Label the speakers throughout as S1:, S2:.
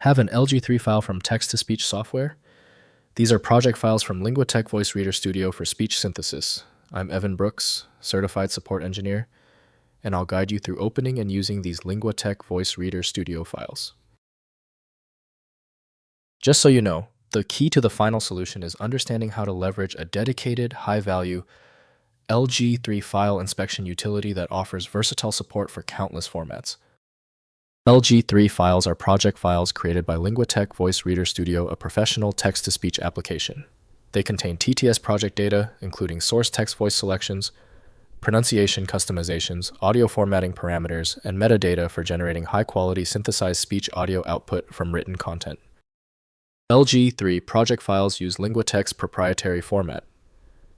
S1: Have an LG3 file from text-to-speech software? These are project files from Linguatec Voice Reader Studio for speech synthesis. I'm Evan Brooks, Certified Support Engineer, and I'll guide you through opening and using these Linguatec Voice Reader Studio files. Just so you know, the key to the final solution is understanding how to leverage a dedicated, high-value LG3 file inspection utility that offers versatile support for countless formats. LG3 files are project files created by Linguatec Voice Reader Studio, a professional text-to-speech application. They contain TTS project data, including source text voice selections, pronunciation customizations, audio formatting parameters, and metadata for generating high-quality synthesized speech audio output from written content. LG3 project files use Linguatec's proprietary format,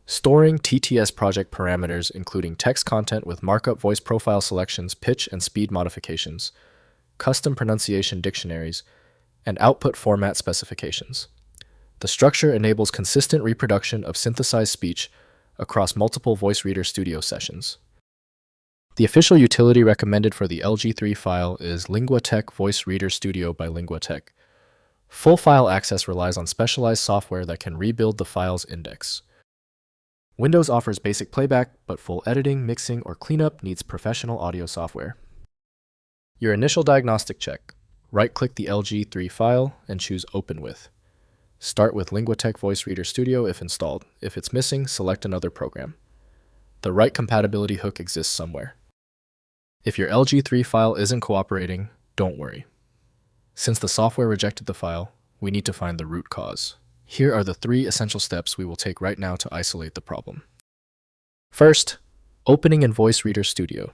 S1: storing TTS project parameters including text content with markup voice profile selections, pitch and speed modifications, custom pronunciation dictionaries, and output format specifications. The structure enables consistent reproduction of synthesized speech across multiple Voice Reader Studio sessions. The official utility recommended for the LG3 file is Linguatec Voice Reader Studio by Linguatec. Full file access relies on specialized software that can rebuild the file's index. Windows offers basic playback, but full editing, mixing, or cleanup needs professional audio software. Your initial diagnostic check. Right-click the LG3 file and choose Open With. Start with Linguatec Voice Reader Studio if installed. If it's missing, select another program. The right compatibility hook exists somewhere. If your LG3 file isn't cooperating, don't worry. Since the software rejected the file, we need to find the root cause. Here are the 3 essential steps we will take right now to isolate the problem. First, opening in Voice Reader Studio.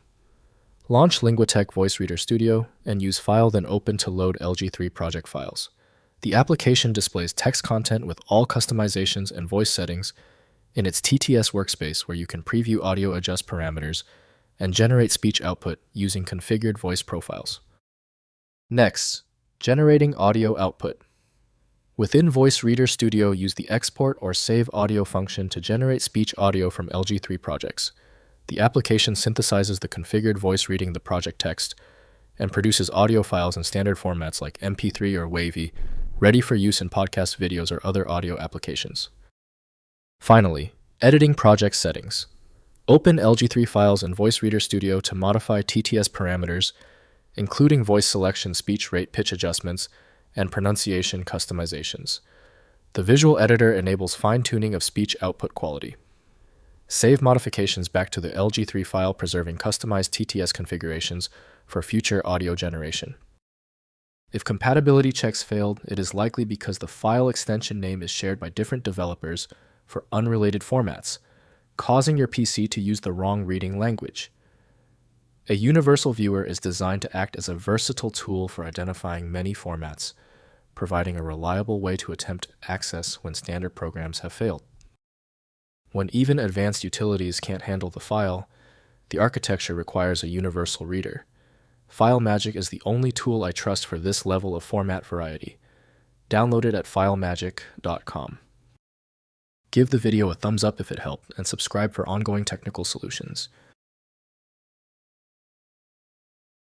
S1: Launch Linguatec Voice Reader Studio and use File then Open to load LG3 project files. The application displays text content with all customizations and voice settings in its TTS workspace, where you can preview audio adjust parameters and generate speech output using configured voice profiles. Next, generating audio output. Within Voice Reader Studio, use the Export or Save Audio function to generate speech audio from LG3 projects. The application synthesizes the configured voice reading the project text and produces audio files in standard formats like MP3 or WAV, ready for use in podcast videos or other audio applications. Finally, editing project settings. Open LG3 files in Voice Reader Studio to modify TTS parameters, including voice selection, speech rate, pitch adjustments, and pronunciation customizations. The visual editor enables fine-tuning of speech output quality. Save modifications back to the LG3 file, preserving customized TTS configurations for future audio generation. If compatibility checks failed, it is likely because the file extension name is shared by different developers for unrelated formats, causing your PC to use the wrong reading language. A universal viewer is designed to act as a versatile tool for identifying many formats, providing a reliable way to attempt access when standard programs have failed. When even advanced utilities can't handle the file, the architecture requires a universal reader. FileMagick is the only tool I trust for this level of format variety. Download it at filemagick.com. Give the video a thumbs up if it helped, and subscribe for ongoing technical solutions.